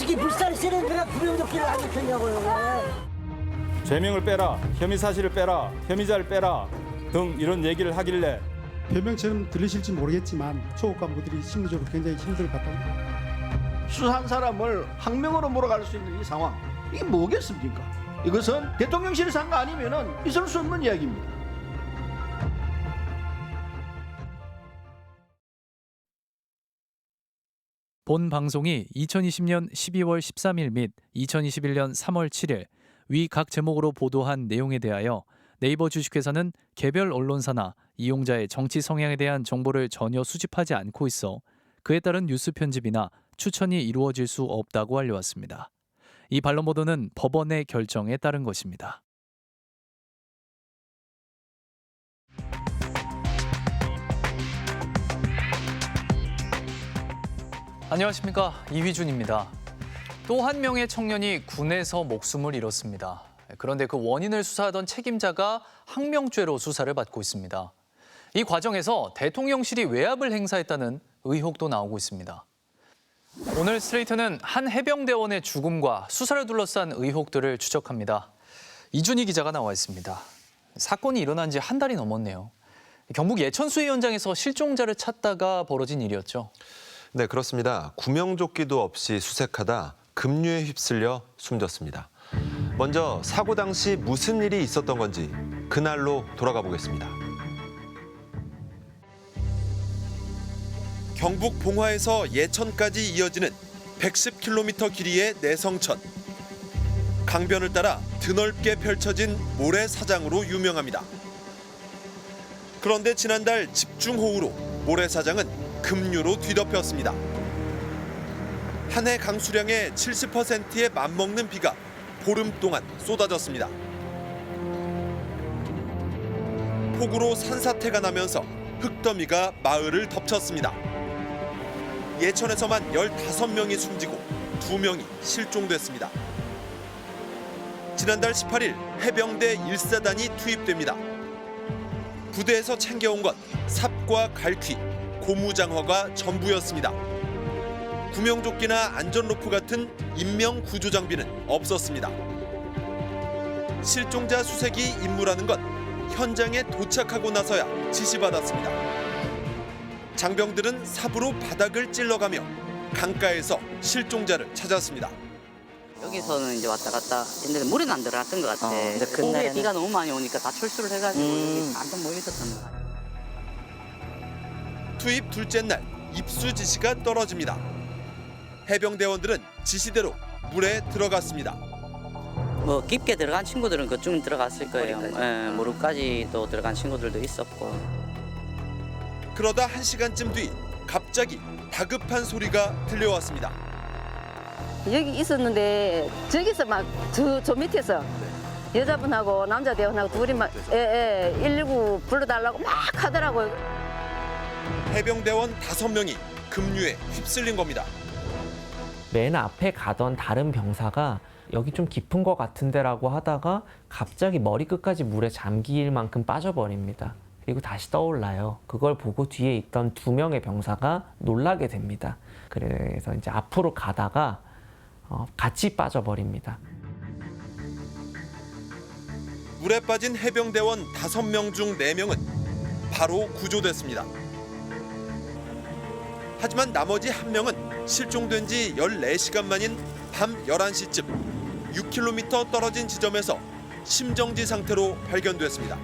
이것이 물살이 세는 데가 구명조끼를 안 입혔냐고요. 죄명을 빼라, 혐의 사실을 빼라, 혐의자를 빼라 등 이런 얘기를 하길래 변명처럼 들리실지 모르겠지만 조국 간부들이 심리적으로 굉장히 힘들 것 같다. 수사한 사람을 항명으로 몰아갈 수 있는 이 상황, 이게 뭐겠습니까? 이것은 대통령실에서 한 거 아니면은 있을 수 없는 이야기입니다. 본 방송이 2020년 12월 13일 및 2021년 3월 7일 위 각 제목으로 보도한 내용에 대하여 네이버 주식회사는 개별 언론사나 이용자의 정치 성향에 대한 정보를 전혀 수집하지 않고 있어 그에 따른 뉴스 편집이나 추천이 이루어질 수 없다고 알려왔습니다. 이 반론 보도는 법원의 결정에 따른 것입니다. 안녕하십니까, 이휘준입니다. 또 한 명의 청년이 군에서 목숨을 잃었습니다. 그런데 그 원인을 수사하던 책임자가 항명죄로 수사를 받고 있습니다. 이 과정에서 대통령실이 외압을 행사했다는 의혹도 나오고 있습니다. 오늘 스트레이트는 한 해병대원의 죽음과 수사를 둘러싼 의혹들을 추적합니다. 이준희 기자가 나와 있습니다. 사건이 일어난 지 한 달이 넘었네요. 경북 예천 수해 현장에서 실종자를 찾다가 벌어진 일이었죠. 네, 그렇습니다. 구명조끼도 없이 수색하다 급류에 휩쓸려 숨졌습니다. 먼저 사고 당시 무슨 일이 있었던 건지 그날로 돌아가 보겠습니다. 경북 봉화에서 예천까지 이어지는 110km 길이의 내성천. 강변을 따라 드넓게 펼쳐진 모래사장으로 유명합니다. 그런데 지난달 집중호우로 모래사장은 급류로 뒤덮였습니다. 한 해 강수량의 70%에 맞먹는 비가 보름 동안 쏟아졌습니다. 폭우로 산사태가 나면서 흙더미가 마을을 덮쳤습니다. 예천에서만 15명이 숨지고 2명이 실종됐습니다. 지난달 18일 해병대 1사단이 투입됩니다. 부대에서 챙겨온 건 삽과 갈퀴, 고무장화가 전부였습니다. 구명조끼나 안전로프 같은 인명구조 장비는 없었습니다. 실종자 수색이 임무라는 건 현장에 도착하고 나서야 지시받았습니다. 장병들은 삽으로 바닥을 찔러가며 강가에서 실종자를 찾았습니다. 여기서는 이제 왔다 갔다 했는데 물에는 안 들어갔던 것 같아. 오후에 비가 너무 많이 오니까 다 철수를 해가지고 여기 완전 모여 있었던 것 같아. 투입 둘째 날 입수 지시가 떨어집니다. 해병대원들은 지시대로 물에 들어갔습니다. 뭐 깊게 들어간 친구들은 그쯤 들어갔을 거예요. 예, 무릎까지도 들어간 친구들도 있었고. 그러다 1시간쯤 뒤 갑자기 다급한 소리가 들려왔습니다. 여기 있었는데 저기서 막 저 밑에서 여자분하고 남자 대원하고 둘이 막 119 불러달라고 막 하더라고요. 해병대원 5명이 급류에 휩쓸린 겁니다. 맨 앞에 가던 다른 병사가 여기 좀 깊은 것 같은데라고 하다가 갑자기 머리끝까지 물에 잠길 만큼 빠져버립니다. 그리고 다시 떠올라요. 그걸 보고 뒤에 있던 2명의 병사가 놀라게 됩니다. 그래서 이제 앞으로 가다가 같이 빠져버립니다. 물에 빠진 해병대원 5명 중 4명은 바로 구조됐습니다. 하지만 나머지 1명은 실종된 지 14시간 만인 밤 11시쯤 6km 떨어진 지점에서 심정지 상태로 발견됐습니다.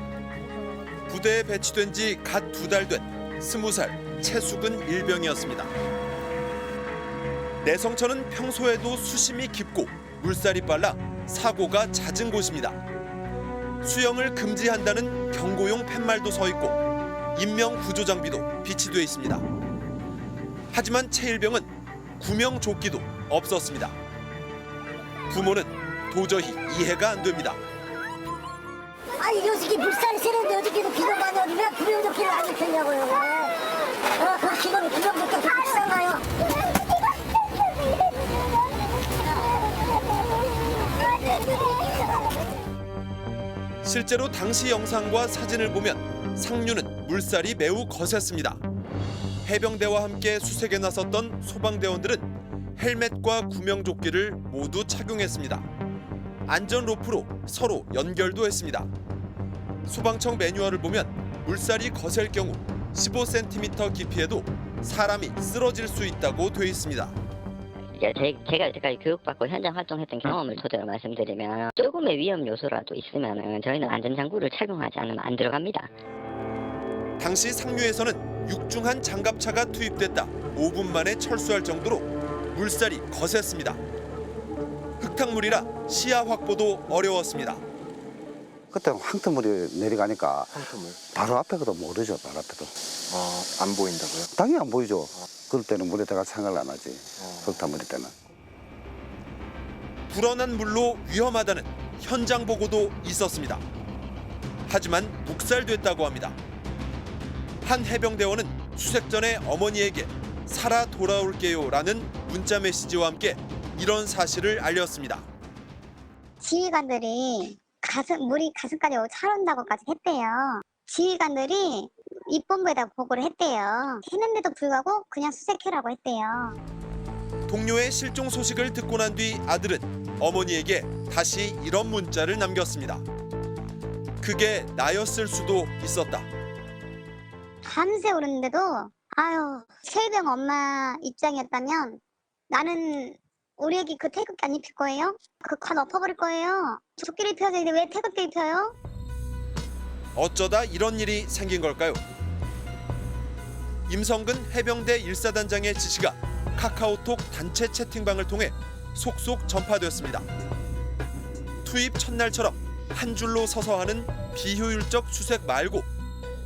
부대에 배치된 지 갓 2달 된 20살 최숙은 일병이었습니다. 내성천은 평소에도 수심이 깊고 물살이 빨라 사고가 잦은 곳입니다. 수영을 금지한다는 경고용 팻말도 서 있고 인명 구조 장비도 비치돼 있습니다. 하지만 최 일병은 구명조끼도 없었습니다. 부모는 도저히 이해가 안 됩니다. 아 이것이 물살이 세는데 어저께도 비가 많이 오는데 왜 구명조끼를 안 입혔냐고요. 그 기본 구명조끼 그렇게 비싼가요? 실제로 당시 영상과 사진을 보면 상류는 물살이 매우 거셌습니다. 해병대와 함께 수색에 나섰던 소방대원들은 헬멧과 구명조끼를 모두 착용했습니다. 안전 로프로 서로 연결도 했습니다. 소방청 매뉴얼을 보면 물살이 거셀 경우 15cm 깊이에도 사람이 쓰러질 수 있다고 돼 있습니다. 제가 여태까지 교육받고 현장 활동했던 경험을 토대로 말씀드리면 조금의 위험 요소라도 있으면 저희는 안전장구를 착용하지 않으면 안 들어갑니다. 당시 상류에서는 육중한 장갑차가 투입됐다 5분 만에 철수할 정도로 물살이 거셌습니다. 흙탕물이라 시야 확보도 어려웠습니다. 그때 황토물이 내려가니까 바로 앞에도 모르죠. 바로 앞에도. 안 보인다고요? 당연히 안 보이죠. 그럴 때는 물에 들어가 생각을 안 하지. 흙탕물일 때는. 불어난 물로 위험하다는 현장 보고도 있었습니다. 하지만 묵살됐다고 합니다. 한 해병대원은 수색 전에 어머니에게 살아 돌아올게요라는 문자 메시지와 함께 이런 사실을 알렸습니다. 지휘관들이 물이 가슴까지 차온다고까지 했대요. 지휘관들이 입본부에다 보고를 했대요. 했는데도 불구하고 그냥 수색해라고 했대요. 동료의 실종 소식을 듣고 난 뒤 아들은 어머니에게 다시 이런 문자를 남겼습니다. 그게 나였을 수도 있었다. 밤새 오는데도 아유 체일병 엄마 입장이었다면 나는 우리 애기 그 태극기 안 입힐 거예요? 그 관 엎어버릴 거예요. 조끼를 입혀야 되는데 왜 태극기 입혀요? 어쩌다 이런 일이 생긴 걸까요? 임성근 해병대 1사단장의 지시가 카카오톡 단체 채팅방을 통해 속속 전파되었습니다. 투입 첫날처럼 한 줄로 서서 하는 비효율적 수색 말고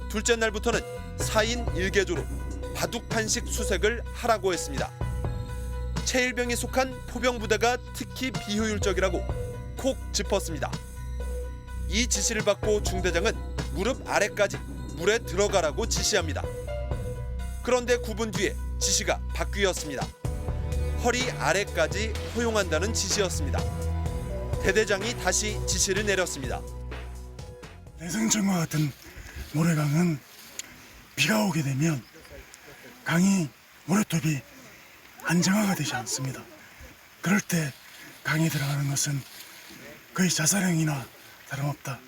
둘째 날부터는 4인 1개조로 바둑판식 수색을 하라고 했습니다. 체일병이 속한 포병부대가 특히 비효율적이라고 콕 짚었습니다. 이 지시를 받고 중대장은 무릎 아래까지 물에 들어가라고 지시합니다. 그런데 9분 뒤에 지시가 바뀌었습니다. 허리 아래까지 허용한다는 지시였습니다. 대대장이 다시 지시를 내렸습니다. 내성천과 같은 모래강은 비가 오게 되면 강이 모래톱이 안정화가 되지 않습니다. 그럴 때 강에 들어가는 것은 거의 자살행위나 다름없다.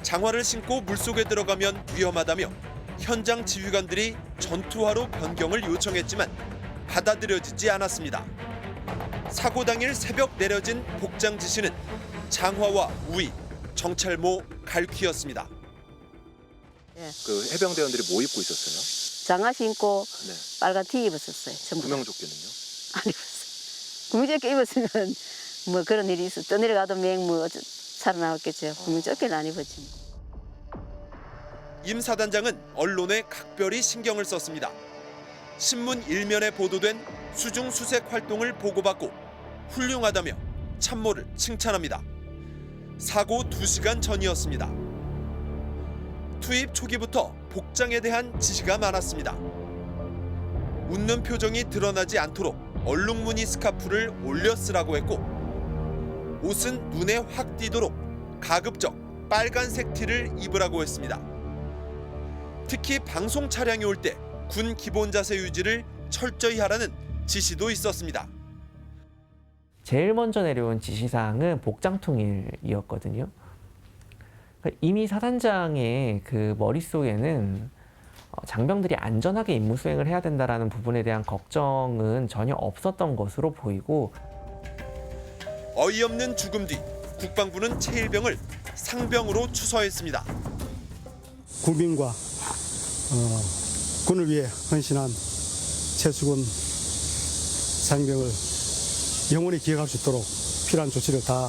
장화를 신고 물속에 들어가면 위험하다며 현장 지휘관들이 전투화로 변경을 요청했지만 받아들여지지 않았습니다. 사고 당일 새벽 내려진 복장 지시는 장화와 우의, 정찰모, 갈퀴였습니다. 그 해병대원들이 뭐 입고 있었어요? 장화 신고 빨간 티 입었었어요. 전부 다. 구명조끼는요? 안 입었어요. 구명조끼 입었으면 뭐 그런 일이 있어. 떠내려가도 뭐 살아나왔겠죠. 구명조끼는 안 입었지. 임 사단장은 언론에 각별히 신경을 썼습니다. 신문 일면에 보도된 수중 수색 활동을 보고받고 훌륭하다며 참모를 칭찬합니다. 사고 2시간 전이었습니다. 투입 초기부터 복장에 대한 지시가 많았습니다. 웃는 표정이 드러나지 않도록 얼룩무늬 스카프를 올려 쓰라고 했고 옷은 눈에 확 띄도록 가급적 빨간색 티를 입으라고 했습니다. 특히 방송 차량이 올 때 군 기본 자세 유지를 철저히 하라는 지시도 있었습니다. 제일 먼저 내려온 지시사항은 복장통일이었거든요. 이미 사단장의 그 머릿속에는 장병들이 안전하게 임무 수행을 해야 된다는 부분에 대한 걱정은 전혀 없었던 것으로 보이고 어이없는 죽음 뒤 국방부는 체일병을 상병으로 추서했습니다. 국민과 군을 위해 헌신한 최수근 상병을 영원히 기억할 수 있도록 필요한 조치를 다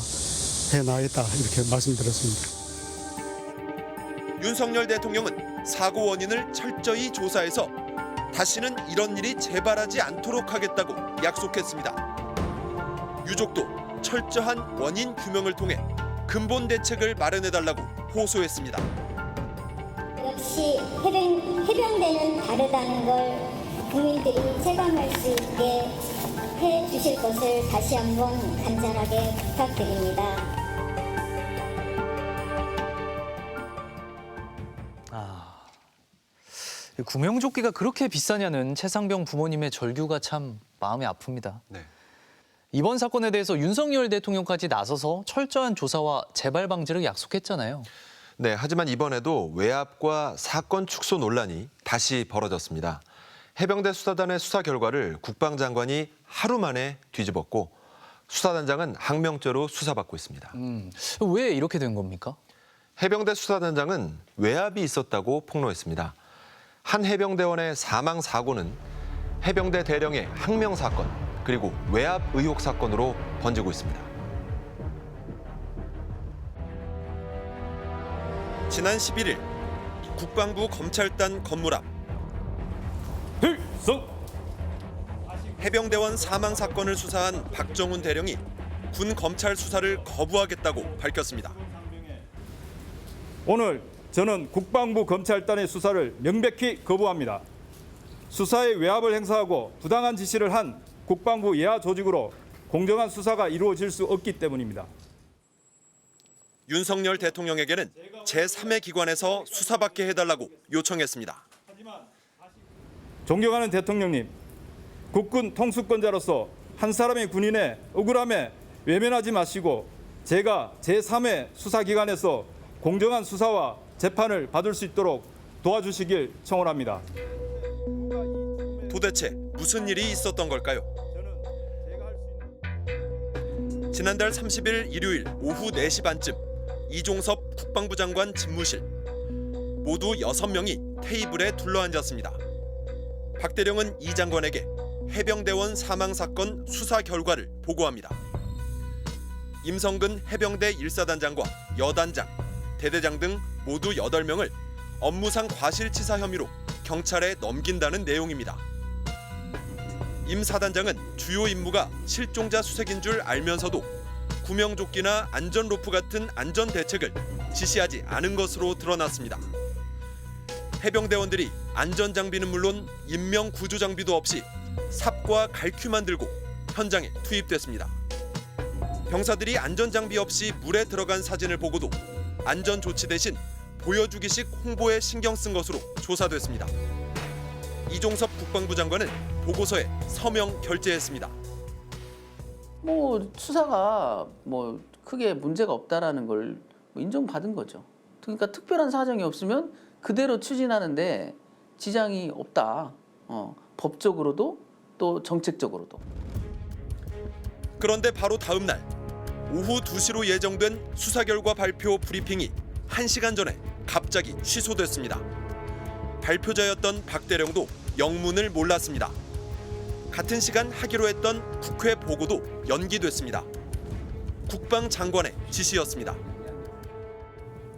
해나가겠다 이렇게 말씀드렸습니다. 윤석열 대통령은 사고 원인을 철저히 조사해서 다시는 이런 일이 재발하지 않도록 하겠다고 약속했습니다. 유족도 철저한 원인 규명을 통해 근본 대책을 마련해달라고 호소했습니다. 역시 해병대는 다르다는 걸 국민들이 체감할 수 있게 해주실 것을 다시 한번 간절하게 부탁드립니다. 구명조끼가 그렇게 비싸냐는 최상병 부모님의 절규가 참 마음이 아픕니다. 네. 이번 사건에 대해서 윤석열 대통령까지 나서서 철저한 조사와 재발 방지를 약속했잖아요. 네, 하지만 이번에도 외압과 사건 축소 논란이 다시 벌어졌습니다. 해병대 수사단의 수사 결과를 국방장관이 하루 만에 뒤집었고 수사단장은 항명죄로 수사받고 있습니다. 왜 이렇게 된 겁니까? 해병대 수사단장은 외압이 있었다고 폭로했습니다. 한 해병대원의 사망 사고는 해병대 대령의 항명 사건 그리고 외압 의혹 사건으로 번지고 있습니다. 지난 11일 국방부 검찰단 건물 앞 필승! 해병대원 사망 사건을 수사한 박정훈 대령이 군 검찰 수사를 거부하겠다고 밝혔습니다. 오늘 저는 국방부 검찰단의 수사를 명백히 거부합니다. 수사에 외압을 행사하고 부당한 지시를 한 국방부 예하 조직으로 공정한 수사가 이루어질 수 없기 때문입니다. 윤석열 대통령에게는 제3의 기관에서 수사받게 해달라고 요청했습니다. 존경하는 대통령님, 국군 통수권자로서 한 사람의 군인의 억울함에 외면하지 마시고 제가 제3의 수사기관에서 공정한 수사와 재판을 받을 수 있도록 도와주시길 청원합니다. 도대체 무슨 일이 있었던 걸까요? 지난달 30일 일요일 오후 4시 반쯤 이종섭 국방부 장관 집무실. 모두 6명이 테이블에 둘러앉았습니다. 박 대령은 이 장관에게 해병대원 사망 사건 수사 결과를 보고합니다. 임성근 해병대 1사단장과 여단장, 대대장 등 모두 8명을 업무상 과실치사 혐의로 경찰에 넘긴다는 내용입니다. 임 사단장은 주요 임무가 실종자 수색인 줄 알면서도 구명조끼나 안전로프 같은 안전대책을 지시하지 않은 것으로 드러났습니다. 해병대원들이 안전장비는 물론 인명구조장비도 없이 삽과 갈퀴만 들고 현장에 투입됐습니다. 병사들이 안전장비 없이 물에 들어간 사진을 보고도 안전조치 대신 보여주기식 홍보에 신경 쓴 것으로 조사됐습니다. 이종섭 국방부 장관은 보고서에 서명 결재했습니다. 수사가 크게 문제가 없다라는 걸 인정받은 거죠. 그러니까 특별한 사정이 없으면 그대로 추진하는데 지장이 없다. 법적으로도 또 정책적으로도. 그런데 바로 다음 날 오후 2시로 예정된 수사 결과 발표 브리핑이 1시간 전에 갑자기 취소됐습니다. 발표자였던 박 대령도 영문을 몰랐습니다. 같은 시간 하기로 했던 국회 보고도 연기됐습니다. 국방장관의 지시였습니다.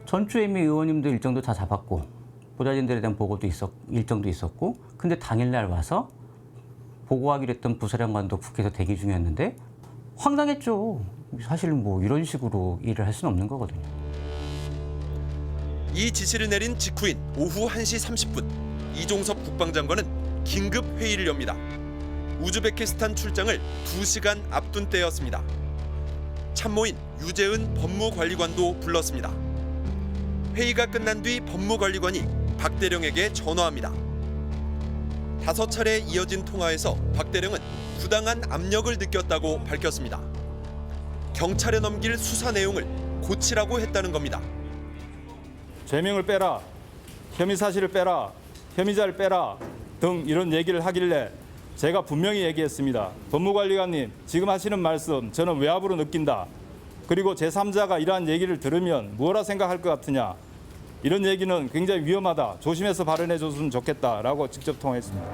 전주에 이미 의원님들 일정도 다 잡았고 보좌진들에 대한 보고도 일정도 있었고 근데 당일날 와서 보고하기로 했던 부사령관도 국회에서 대기 중이었는데 황당했죠. 사실 이런 식으로 일을 할 수는 없는 거거든요. 이 지시를 내린 직후인 오후 1시 30분 이종섭 국방장관은 긴급 회의를 엽니다. 우즈베키스탄 출장을 2시간 앞둔 때였습니다. 참모인 유재은 법무관리관도 불렀습니다. 회의가 끝난 뒤 법무관리관이 박 대령에게 전화합니다. 5차례 이어진 통화에서 박 대령은 부당한 압력을 느꼈다고 밝혔습니다. 경찰에 넘길 수사 내용을 고치라고 했다는 겁니다. 죄명을 빼라, 혐의 사실을 빼라, 혐의자를 빼라 등 이런 얘기를 하길래 제가 분명히 얘기했습니다. 법무관리관님, 지금 하시는 말씀 저는 외압으로 느낀다. 그리고 제3자가 이러한 얘기를 들으면 뭐라 생각할 것 같으냐. 이런 얘기는 굉장히 위험하다. 조심해서 발언해 줬으면 좋겠다라고 직접 통화했습니다.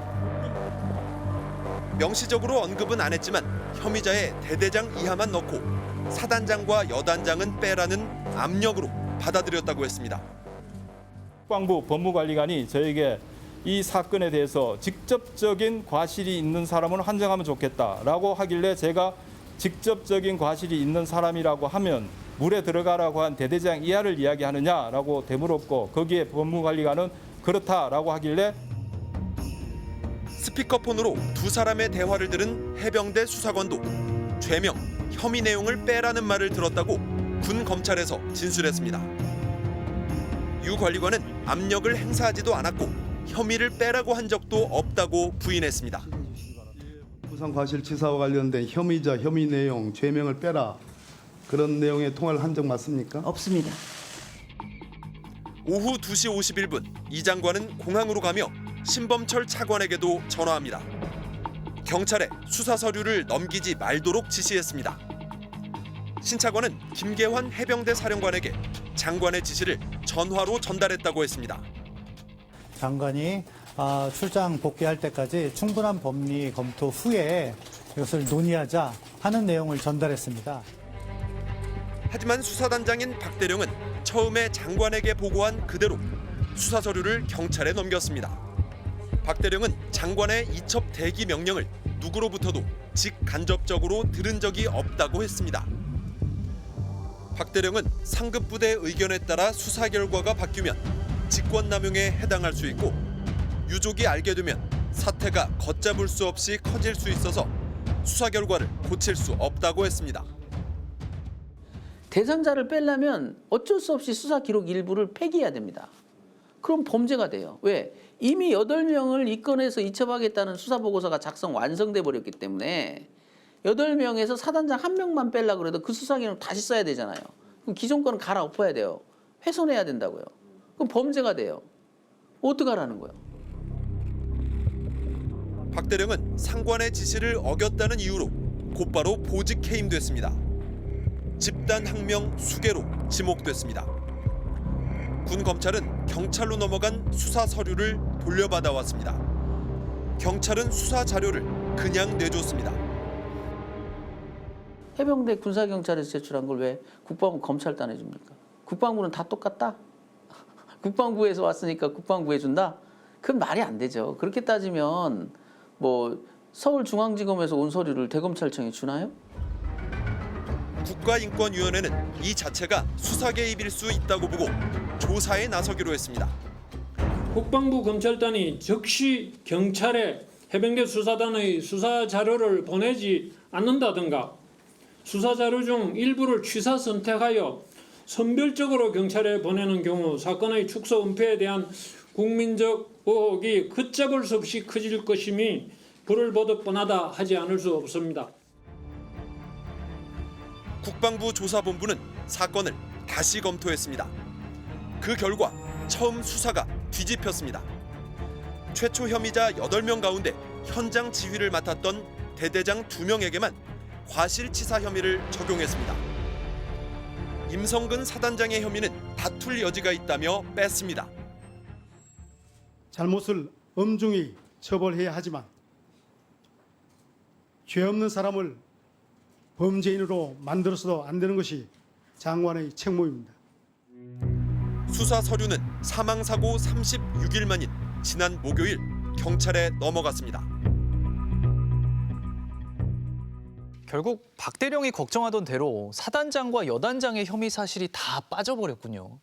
명시적으로 언급은 안 했지만 혐의자의 대대장 이하만 넣고 사단장과 여단장은 빼라는 압력으로 받아들였다고 했습니다. 국방부 법무관리관이 저에게 이 사건에 대해서 직접적인 과실이 있는 사람은 한정하면 좋겠다라고 하길래 제가 직접적인 과실이 있는 사람이라고 하면 물에 들어가라고 한 대대장 이하를 이야기하느냐라고 되물었고 거기에 법무관리관은 그렇다라고 하길래 스피커폰으로 두 사람의 대화를 들은 해병대 수사관도 죄명, 혐의 내용을 빼라는 말을 들었다고 군 검찰에서 진술했습니다. 유 관리관은 압력을 행사하지도 않았고 혐의를 빼라고 한 적도 없다고 부인했습니다. 부산과실치사와 관련된 혐의자, 혐의 내용, 죄명을 빼라 그런 내용의 통화를 한 적 맞습니까? 없습니다. 오후 2시 51분 이 장관은 공항으로 가며 신범철 차관에게도 전화합니다. 경찰에 수사 서류를 넘기지 말도록 지시했습니다. 신 차관은 김계환 해병대 사령관에게 장관의 지시를 전화로 전달했다고 했습니다. 장관이 출장 복귀할 때까지 충분한 법리 검토 후에 이것을 논의하자 하는 내용을 전달했습니다. 하지만 수사단장인 박대령은 처음에 장관에게 보고한 그대로 수사 서류를 경찰에 넘겼습니다. 박대령은 장관의 이첩 대기 명령을 누구로부터도 직간접적으로 들은 적이 없다고 했습니다. 박대령은 상급 부대 의견에 따라 수사 결과가 바뀌면 직권남용에 해당할 수 있고 유족이 알게 되면 사태가 걷잡을 수 없이 커질 수 있어서 수사 결과를 고칠 수 없다고 했습니다. 대상자를 빼려면 어쩔 수 없이 수사 기록 일부를 폐기해야 됩니다. 그럼 범죄가 돼요. 왜? 이미 8명을 입건해서 이첩하겠다는 수사보고서가 작성 완성돼 버렸기 때문에 8명에서 사단장 1명만 빼려고 해도 그 수사 기록 다시 써야 되잖아요. 그럼 기존 거는 갈아엎어야 돼요. 훼손해야 된다고요. 그럼 범죄가 돼요. 어떡하라는 거예요? 박대령은 상관의 지시를 어겼다는 이유로 곧바로 보직 해임됐습니다. 집단 항명 수괴로 지목됐습니다. 군 검찰은 경찰로 넘어간 수사 서류를 돌려받아 왔습니다. 경찰은 수사 자료를 그냥 내줬습니다. 해병대 군사경찰에서 제출한 걸 왜 국방부 검찰단에 줍니까? 국방부는 다 똑같다? 국방부에서 왔으니까 국방부에 준다? 그건 말이 안 되죠. 그렇게 따지면 뭐 서울중앙지검에서 온 서류를 대검찰청에 주나요? 국가인권위원회는 이 자체가 수사 개입일 수 있다고 보고 조사에 나서기로 했습니다. 국방부 검찰단이 즉시 경찰에 해병대 수사단의 수사 자료를 보내지 않는다든가 수사 자료 중 일부를 취사 선택하여 선별적으로 경찰에 보내는 경우 사건의 축소 은폐에 대한 국민적 의혹이 걷잡을 수 없이 커질 것임이 불을 보듯 뻔하다 하지 않을 수 없습니다. 국방부 조사본부는 사건을 다시 검토했습니다. 그 결과 처음 수사가 뒤집혔습니다. 최초 혐의자 8명 가운데 현장 지휘를 맡았던 대대장 2명에게만 과실치사 혐의를 적용했습니다. 임성근 사단장의 혐의는 다툴 여지가 있다며 뺐습니다. 잘못을 엄중히 처벌해야 하지만 죄 없는 사람을 범죄인으로 만들어서도 안 되는 것이 장관의 책무입니다. 수사 서류는 사망사고 36일 만인 지난 목요일 경찰에 넘어갔습니다. 결국 박대령이 걱정하던 대로 사단장과 여단장의 혐의 사실이 다 빠져버렸군요.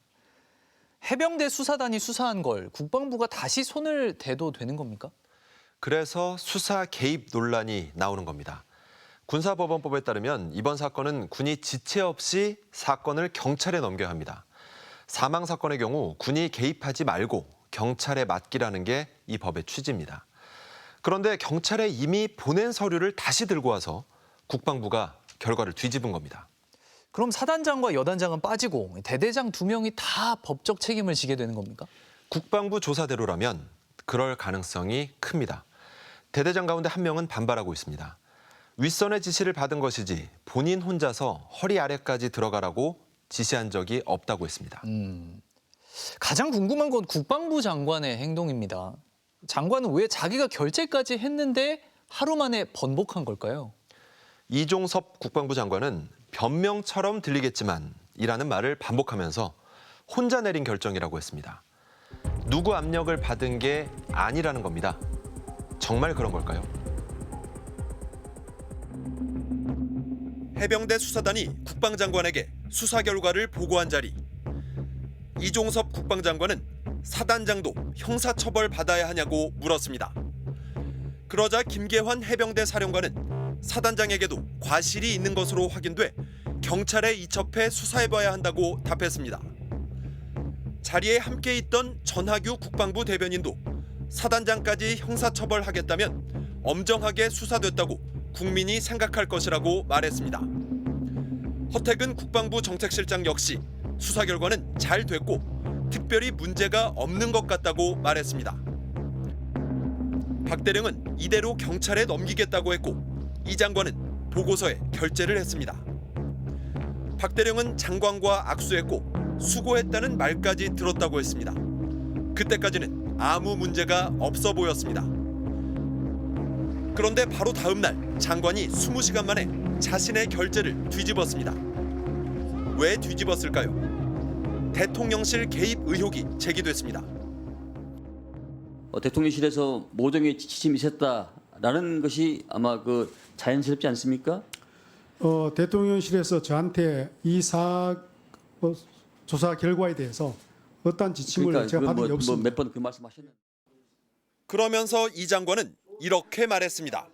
해병대 수사단이 수사한 걸 국방부가 다시 손을 대도 되는 겁니까? 그래서 수사 개입 논란이 나오는 겁니다. 군사법원법에 따르면 이번 사건은 군이 지체 없이 사건을 경찰에 넘겨야 합니다. 사망 사건의 경우 군이 개입하지 말고 경찰에 맡기라는 게 이 법의 취지입니다. 그런데 경찰에 이미 보낸 서류를 다시 들고 와서 국방부가 결과를 뒤집은 겁니다. 그럼 사단장과 여단장은 빠지고 대대장 2명이 다 법적 책임을 지게 되는 겁니까? 국방부 조사대로라면 그럴 가능성이 큽니다. 대대장 가운데 1명은 반발하고 있습니다. 윗선의 지시를 받은 것이지 본인 혼자서 허리 아래까지 들어가라고 지시한 적이 없다고 했습니다. 가장 궁금한 건 국방부 장관의 행동입니다. 장관은 왜 자기가 결재까지 했는데 하루 만에 번복한 걸까요? 이종섭 국방부 장관은 변명처럼 들리겠지만 이라는 말을 반복하면서 혼자 내린 결정이라고 했습니다. 누구 압력을 받은 게 아니라는 겁니다. 정말 그런 걸까요? 해병대 수사단이 국방장관에게 수사 결과를 보고한 자리. 이종섭 국방장관은 사단장도 형사처벌 받아야 하냐고 물었습니다. 그러자 김계환 해병대 사령관은 사단장에게도 과실이 있는 것으로 확인돼 경찰에 이첩해 수사해봐야 한다고 답했습니다. 자리에 함께 있던 전하규 국방부 대변인도 사단장까지 형사처벌하겠다면 엄정하게 수사됐다고 국민이 생각할 것이라고 말했습니다. 허택은 국방부 정책실장 역시 수사 결과는 잘 됐고 특별히 문제가 없는 것 같다고 말했습니다. 박 대령은 이대로 경찰에 넘기겠다고 했고 이 장관은 보고서에 결재를 했습니다. 박 대령은 장관과 악수했고 수고했다는 말까지 들었다고 했습니다. 그때까지는 아무 문제가 없어 보였습니다. 그런데 바로 다음 날 장관이 20시간 만에 자신의 결재를 뒤집었습니다. 왜 뒤집었을까요? 대통령실 개입 의혹이 제기됐습니다. 대통령실에서 모종의 지침이 있었다라는 것이 아마 자연스럽지 않습니까? 대통령실에서 저한테 이 조사 결과에 대해서 어떤 지침을 제가 받은 게 없습니다. 몇 번 그 말씀하셨는데. 그러면서 이 장관은 이렇게 말했습니다.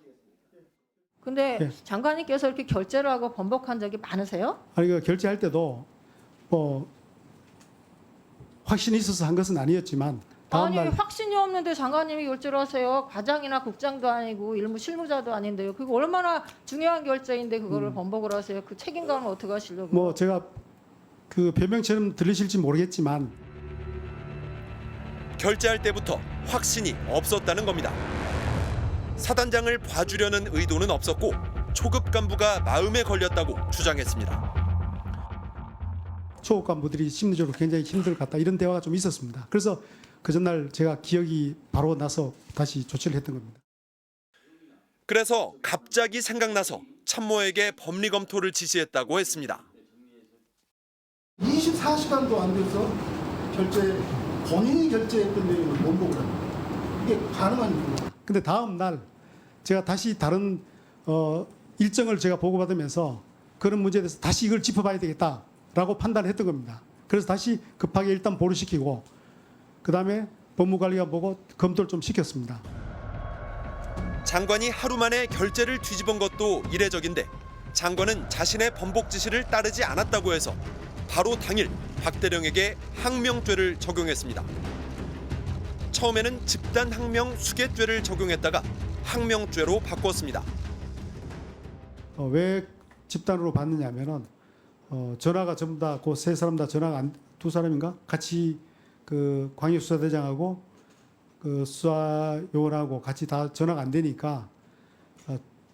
근데 장관님께서 이렇게 결재를 하고 번복한 적이 많으세요? 아니 결재할 때도 확신이 있어서 한 것은 아니었지만 다음 날 확신이 없는데 장관님이 결재를 하세요. 과장이나 국장도 아니고 일무 실무자도 아닌데요. 그거 얼마나 중요한 결재인데 그거를 번복을 하세요. 그 책임감은 어떻게 하시려고? 제가 그 변명처럼 들리실지 모르겠지만 결재할 때부터 확신이 없었다는 겁니다. 사단장을 봐주려는 의도는 없었고 초급 간부가 마음에 걸렸다고 주장했습니다. 초급 간부들이 심리적으로 굉장히 힘들 것 같다 이런 대화가 좀 있었습니다. 그래서 그 전날 제가 기억이 바로 나서 다시 조치를 했던 겁니다. 그래서 갑자기 생각나서 참모에게 법리 검토를 지시했다고 했습니다. 24시간도 안 돼서 본인이 결제했던 내용을 원복을 합니다. 이게 가능한 일입니다. 근데 다음 날 제가 다시 다른 일정을 제가 보고받으면서 그런 문제에 대해서 다시 이걸 짚어봐야 되겠다라고 판단을 했던 겁니다. 그래서 다시 급하게 일단 보류시키고 그다음에 법무관리가 보고 검토를 좀 시켰습니다. 장관이 하루 만에 결재를 뒤집은 것도 이례적인데 장관은 자신의 번복 지시를 따르지 않았다고 해서 바로 당일 박 대령에게 항명죄를 적용했습니다. 처음에는 집단 항명 수괴죄를 적용했다가 항명죄로 바꿨습니다. 왜 집단으로 받느냐면은 전화가 전부 다 그 세 사람 다 전화가 두 사람인가 같이 그 광역수사대장하고 그 수사요원하고 같이 다 전화가 안 되니까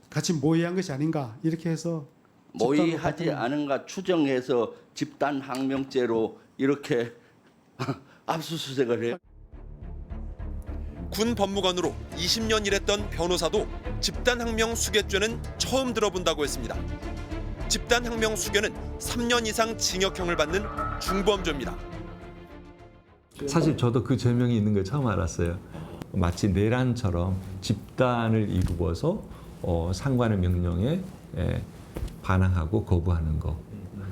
같이 모의한 것이 아닌가 이렇게 해서 모의하지 않은가 추정해서 집단 항명죄로 이렇게 압수수색을 해요. 군 법무관으로 20년 일했던 변호사도 집단 항명 수괴죄는 처음 들어본다고 했습니다. 집단 항명 수괴는 3년 이상 징역형을 받는 중범죄입니다. 사실 저도 그 죄명이 있는 걸 처음 알았어요. 마치 내란처럼 집단을 이루어서 상관의 명령에 반항하고 거부하는 거.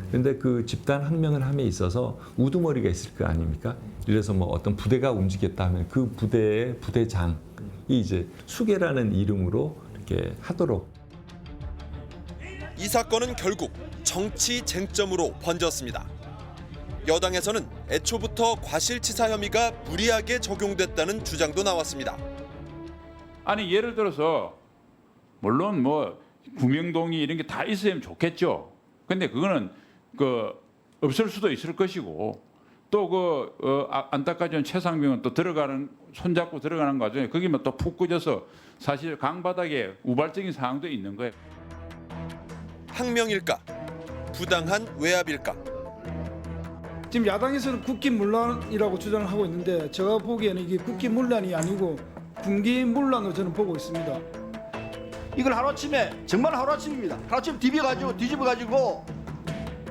그런데 그 집단 항명을 함에 있어서 우두머리가 있을 거 아닙니까? 그래서 뭐 어떤 부대가 움직였다 하면 그 부대의 부대장이 이제 수괴라는 이름으로 이렇게 하도록. 이 사건은 결국 정치 쟁점으로 번졌습니다. 여당에서는 애초부터 과실치사 혐의가 무리하게 적용됐다는 주장도 나왔습니다. 아니 예를 들어서 물론 뭐 구명동의 이런 게 다 있으면 좋겠죠. 근데 그거는 없을 수도 있을 것이고 또 안타까운 최상병은 또 손잡고 들어가는 과정에 거기만 또 푹 꺼져서 사실 강바닥에 우발적인 상황도 있는 거예요. 항명일까? 부당한 외압일까? 지금 야당에서는 국기문란이라고 주장을 하고 있는데 제가 보기에는 이게 국기문란이 아니고 군기문란으로 저는 보고 있습니다. 이걸 하루아침에 정말 하루아침입니다. 하루아침에 뒤집어가지고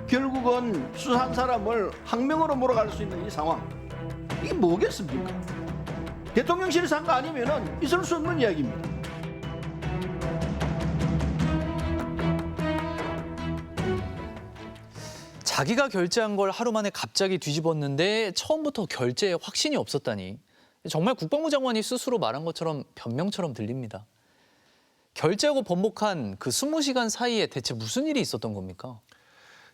결국은 수사한 사람을 항명으로 몰아갈 수 있는 이 상황. 이게 뭐겠습니까? 대통령실에서 한 거 아니면은 있을 수 없는 이야기입니다. 자기가 결재한 걸 하루 만에 갑자기 뒤집었는데 처음부터 결재에 확신이 없었다니. 정말 국방부 장관이 스스로 말한 것처럼 변명처럼 들립니다. 결재하고 번복한 그 20시간 사이에 대체 무슨 일이 있었던 겁니까?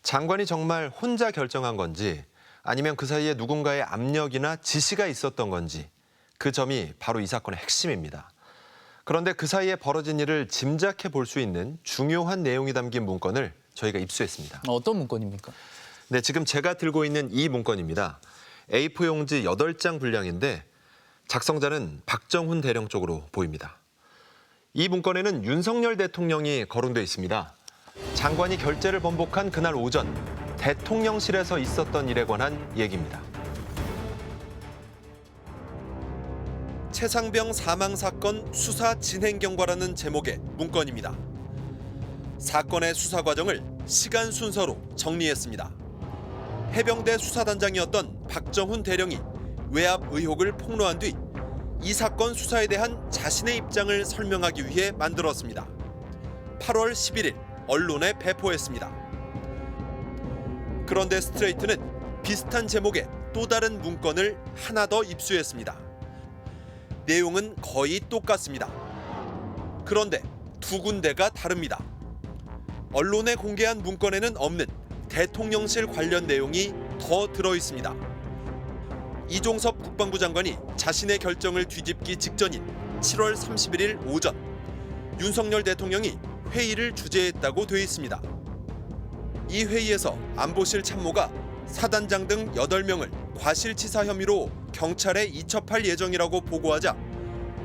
장관이 정말 혼자 결정한 건지 아니면 그 사이에 누군가의 압력이나 지시가 있었던 건지 그 점이 바로 이 사건의 핵심입니다. 그런데 그 사이에 벌어진 일을 짐작해 볼 수 있는 중요한 내용이 담긴 문건을 저희가 입수했습니다. 어떤 문건입니까? 네, 지금 제가 들고 있는 이 문건입니다. A4 용지 8장 분량인데 작성자는 박정훈 대령 쪽으로 보입니다. 이 문건에는 윤석열 대통령이 거론돼 있습니다. 장관이 결재를 번복한 그날 오전 대통령실에서 있었던 일에 관한 얘기입니다. 최상병 사망 사건 수사 진행 경과라는 제목의 문건입니다. 사건의 수사 과정을 시간 순서로 정리했습니다. 해병대 수사단장이었던 박정훈 대령이 외압 의혹을 폭로한 뒤 이 사건 수사에 대한 자신의 입장을 설명하기 위해 만들었습니다. 8월 11일 언론에 배포했습니다. 그런데 스트레이트는 비슷한 제목의 또 다른 문건을 하나 더 입수했습니다. 내용은 거의 똑같습니다. 그런데 두 군데가 다릅니다. 언론에 공개한 문건에는 없는 대통령실 관련 내용이 더 들어 있습니다. 이종섭 국방부 장관이 자신의 결정을 뒤집기 직전인 7월 31일 오전 윤석열 대통령이 회의를 주재했다고 돼 있습니다. 이 회의에서 안보실 참모가 사단장 등 8명을 과실치사 혐의로 경찰에 이첩할 예정이라고 보고하자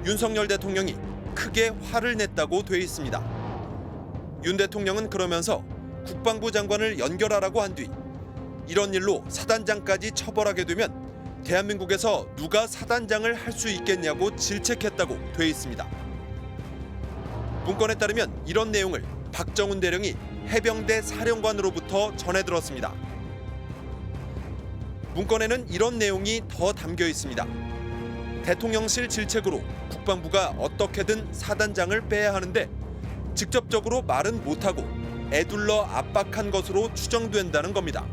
윤석열 대통령이 크게 화를 냈다고 돼 있습니다. 윤 대통령은 그러면서 국방부 장관을 연결하라고 한 뒤 이런 일로 사단장까지 처벌하게 되면 대한민국에서 누가 사단장을 할 수 있겠냐고 질책했다고 돼 있습니다. 문건에 따르면 이런 내용을 박정훈 대령이 해병대 사령관으로부터 전해 들었습니다. 문건에는 이런 내용이 더 담겨 있습니다. 대통령실 질책으로 국방부가 어떻게든 사단장을 빼야 하는데 직접적으로 말은 못하고 애둘러 압박한 것으로 추정된다는 겁니다.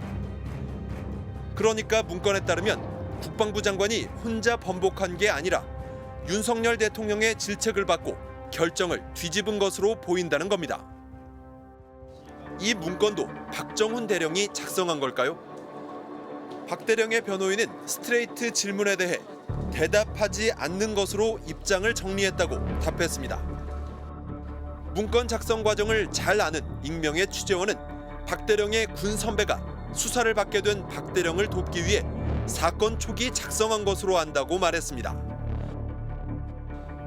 그러니까 문건에 따르면 국방부 장관이 혼자 번복한 게 아니라 윤석열 대통령의 질책을 받고 결정을 뒤집은 것으로 보인다는 겁니다. 이 문건도 박정훈 대령이 작성한 걸까요? 박 대령의 변호인은 스트레이트 질문에 대해 대답하지 않는 것으로 입장을 정리했다고 답했습니다. 문건 작성 과정을 잘 아는 익명의 취재원은 박 대령의 군 선배가 수사를 받게 된 박 대령을 돕기 위해 사건 초기 작성한 것으로 안다고 말했습니다.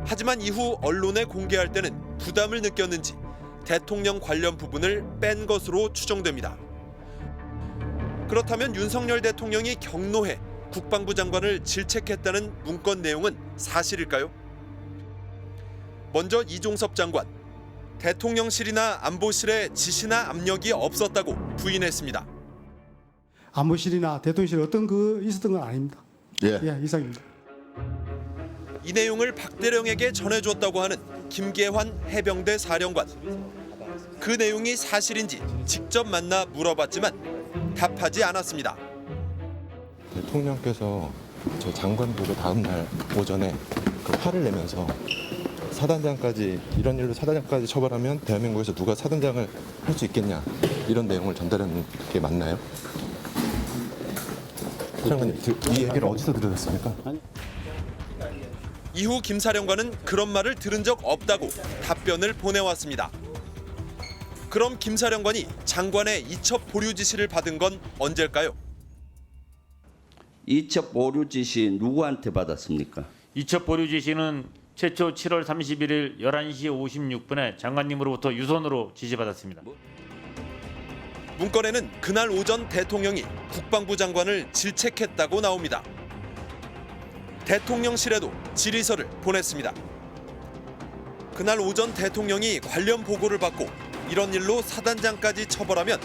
하지만 이후 언론에 공개할 때는 부담을 느꼈는지 대통령 관련 부분을 뺀 것으로 추정됩니다. 그렇다면 윤석열 대통령이 경로해 국방부 장관을 질책했다는 문건 내용은 사실일까요? 먼저 이종섭 장관, 대통령실이나 안보실에 지시나 압력이 없었다고 부인했습니다. 안보실이나 대통령실 어떤 있었던 건 아닙니다. 예. 이상입니다. 이 내용을 박 대령에게 전해줬다고 하는 김계환 해병대 사령관. 그 내용이 사실인지 직접 만나 물어봤지만 답하지 않았습니다. 대통령께서 저 장관 보고 다음 날 오전에 화를 내면서 사단장까지 이런 일로 사단장까지 처벌하면 대한민국에서 누가 사단장을 할 수 있겠냐 이런 내용을 전달하는 게 맞나요? 사령관님 이 얘기를 어디서 들으셨습니까? 이후 김 사령관은 그런 말을 들은 적 없다고 답변을 보내왔습니다. 그럼 김 사령관이 장관의 이첩 보류 지시를 받은 건 언제일까요? 이첩 보류 지시 누구한테 받았습니까? 이첩 보류 지시는 최초 7월 31일 11시 56분에 장관님으로부터 유선으로 지시받았습니다. 문건에는 그날 오전 대통령이 국방부 장관을 질책했다고 나옵니다. 대통령실에도 질의서를 보냈습니다. 그날 오전 대통령이 관련 보고를 받고 이런 일로 사단장까지 처벌하면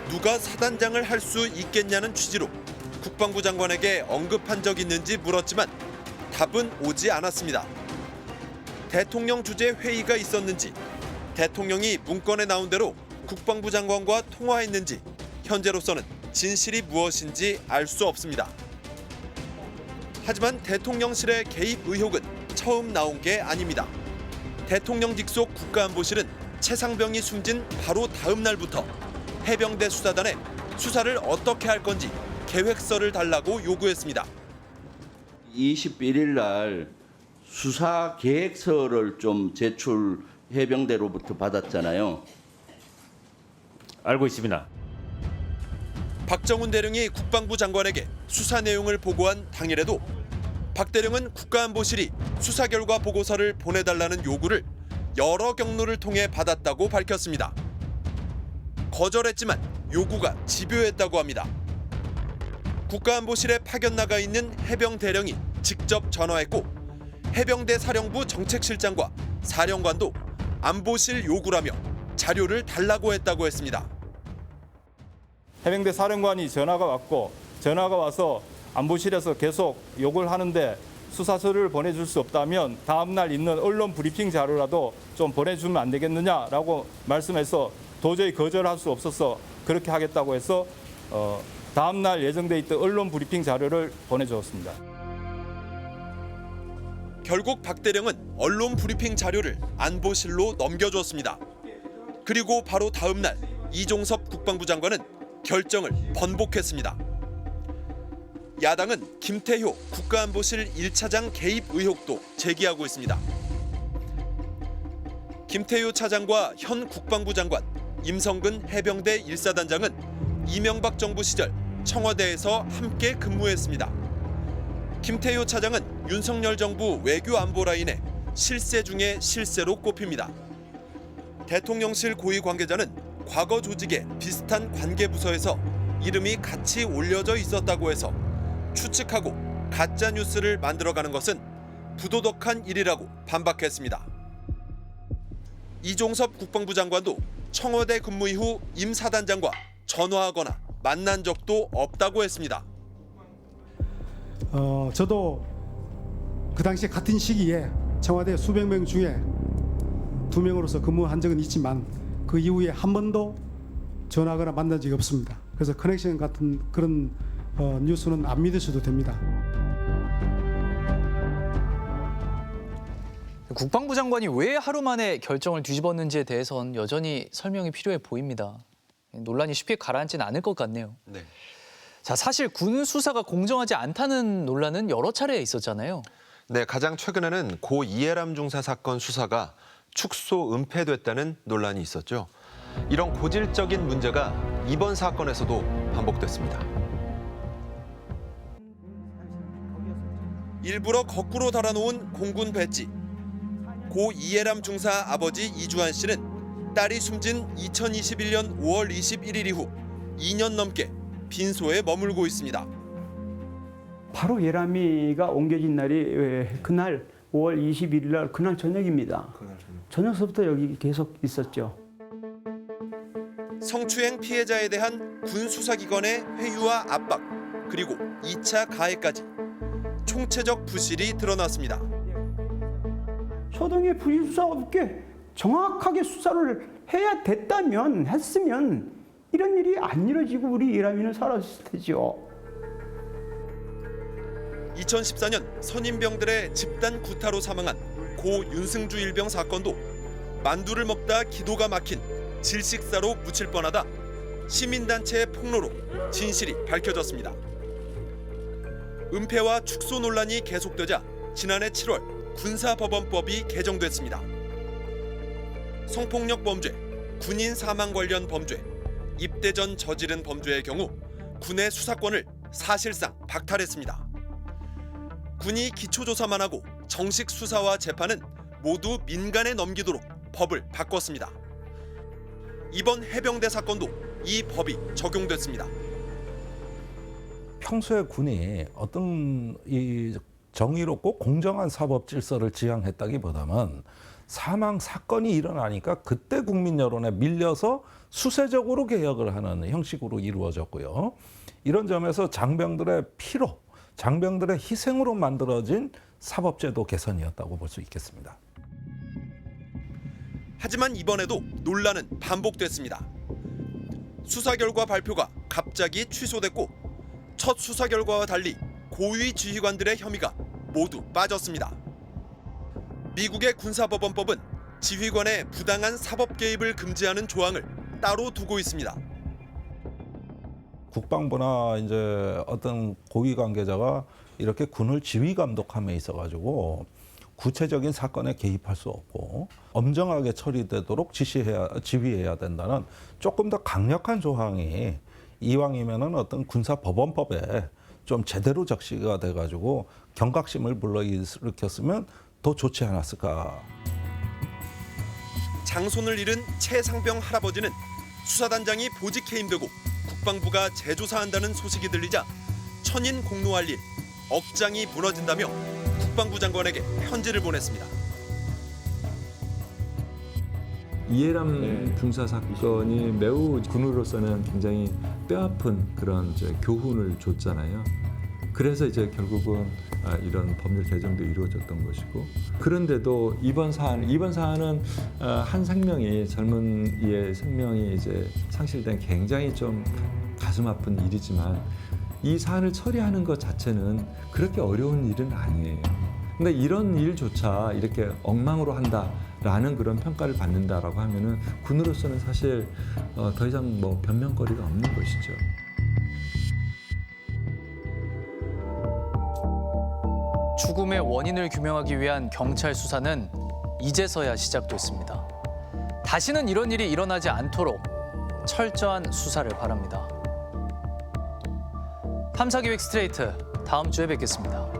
누가 사단장을 할 수 있겠냐는 취지로 국방부 장관에게 언급한 적 있는지 물었지만 답은 오지 않았습니다. 대통령 주재 회의가 있었는지, 대통령이 문건에 나온 대로 국방부 장관과 통화했는지 현재로서는 진실이 무엇인지 알 수 없습니다. 하지만 대통령실의 개입 의혹은 처음 나온 게 아닙니다. 대통령 직속 국가안보실은 최상병이 숨진 바로 다음 날부터 해병대 수사단에 수사를 어떻게 할 건지 계획서를 달라고 요구했습니다. 21일 날 수사 계획서를 좀 제출 해병대로부터 받았잖아요. 알고 있습니다. 박정훈 대령이 국방부 장관에게 수사 내용을 보고한 당일에도 박 대령은 국가안보실이 수사 결과 보고서를 보내달라는 요구를 여러 경로를 통해 받았다고 밝혔습니다. 거절했지만 요구가 집요했다고 합니다. 국가안보실에 파견 나가 있는 해병 대령이 직접 전화했고 해병대 사령부 정책실장과 사령관도 안보실 요구라며 자료를 달라고 했다고 했습니다. 해병대 사령관이 전화가 왔고 전화가 와서 안보실에서 계속 요구를 하는데 수사서를 보내줄 수 없다면 다음 날 있는 언론 브리핑 자료라도 좀 보내주면 안 되겠느냐라고 말씀해서 도저히 거절할 수 없어서 그렇게 하겠다고 해서 다음 날 예정돼 있던 언론 브리핑 자료를 보내주었습니다. 결국 박 대령은 언론 브리핑 자료를 안보실로 넘겨주었습니다. 그리고 바로 다음 날 이종섭 국방부 장관은 결정을 번복했습니다. 야당은 김태효 국가안보실 1차장 개입 의혹도 제기하고 있습니다. 김태효 차장과 현 국방부 장관, 임성근 해병대 1사단장은 이명박 정부 시절 청와대에서 함께 근무했습니다. 김태효 차장은 윤석열 정부 외교안보 라인의 실세 중에 실세로 꼽힙니다. 대통령실 고위 관계자는 과거 조직의 비슷한 관계부서에서 이름이 같이 올려져 있었다고 해서 추측하고 가짜 뉴스를 만들어가는 것은 부도덕한 일이라고 반박했습니다. 이종섭 국방부 장관도 청와대 근무 이후 임 사단장과 전화하거나 만난 적도 없다고 했습니다. 저도 그 당시 같은 시기에 청와대 수백 명 중에 2명으로서 근무한 적은 있지만 그 이후에 한 번도 전화하거나 만난 적이 없습니다. 그래서 커넥션 같은 그런 뉴스는 안 믿으셔도 됩니다. 국방부 장관이 왜 하루 만에 결정을 뒤집었는지에 대해선 여전히 설명이 필요해 보입니다. 논란이 쉽게 가라앉지는 않을 것 같네요. 네. 자, 사실 군 수사가 공정하지 않다는 논란은 여러 차례 있었잖아요. 네, 가장 최근에는 고 이해람 중사 사건 수사가 축소 은폐됐다는 논란이 있었죠. 이런 고질적인 문제가 이번 사건에서도 반복됐습니다. 일부러 거꾸로 달아놓은 공군 배지. 고 이해람 중사 아버지 이주환 씨는 딸이 숨진 2021년 5월 21일 이후 2년 넘게 빈소에 머물고 있습니다. 바로 예람이가 옮겨진 날이 그날 5월 21일 날 그날 저녁입니다. 저녁서부터 여기 계속 있었죠. 성추행 피해자에 대한 군 수사기관의 회유와 압박, 그리고 2차 가해까지 총체적 부실이 드러났습니다. 소동의 부실 수사가 없게 정확하게 수사를 해야 됐다면 했으면 이런 일이 안 이뤄지고 우리 예람이는 살았을 테죠. 2014년 선임병들의 집단 구타로 사망한 고 윤승주 일병 사건도 만두를 먹다 기도가 막힌 질식사로 묻힐 뻔하다 시민단체의 폭로로 진실이 밝혀졌습니다. 은폐와 축소 논란이 계속되자 지난해 7월 군사법원법이 개정됐습니다. 성폭력 범죄, 군인 사망 관련 범죄, 입대 전 저지른 범죄의 경우 군의 수사권을 사실상 박탈했습니다. 군이 기초조사만 하고 정식 수사와 재판은 모두 민간에 넘기도록 법을 바꿨습니다. 이번 해병대 사건도 이 법이 적용됐습니다. 평소에 군이 어떤 이 정의롭고 공정한 사법 질서를 지향했다기보다는 사망 사건이 일어나니까 그때 국민 여론에 밀려서 수세적으로 개혁을 하는 형식으로 이루어졌고요. 이런 점에서 장병들의 피로, 장병들의 희생으로 만들어진 사법제도 개선이었다고 볼 수 있겠습니다. 하지만 이번에도 논란은 반복됐습니다. 수사 결과 발표가 갑자기 취소됐고 첫 수사 결과와 달리 고위 지휘관들의 혐의가 모두 빠졌습니다. 미국의 군사법원법은 지휘관의 부당한 사법 개입을 금지하는 조항을 따로 두고 있습니다. 국방부나 이제 어떤 고위 관계자가 이렇게 군을 지휘 감독함에 있어가지고 구체적인 사건에 개입할 수 없고 엄정하게 처리되도록 지휘해야 된다는 조금 더 강력한 조항이 이왕이면은 어떤 군사법원법에 좀 제대로 적시가 돼가지고 경각심을 불러일으켰으면 더 좋지 않았을까. 장손을 잃은 최상병 할아버지는 수사단장이 보직 해임되고 국방부가 재조사한다는 소식이 들리자 천인 공로할 일, 억장이 무너진다며 국방부 장관에게 편지를 보냈습니다. 이해람 중사 사건이 매우 군으로서는 굉장히 뼈아픈 그런 교훈을 줬잖아요. 그래서 이제 결국은 이런 법률 개정도 이루어졌던 것이고, 그런데도 이번 사안은 한 생명이, 젊은 이의 생명이 이제 상실된 굉장히 좀 가슴 아픈 일이지만 이 사안을 처리하는 것 자체는 그렇게 어려운 일은 아니에요. 근데 이런 일조차 이렇게 엉망으로 한다라는 그런 평가를 받는다라고 하면은 군으로서는 사실 더 이상 뭐 변명거리가 없는 것이죠. 죽음의 원인을 규명하기 위한 경찰 수사는 이제서야 시작됐습니다. 다시는 이런 일이 일어나지 않도록 철저한 수사를 바랍니다. 탐사기획 스트레이트, 다음 주에 뵙겠습니다.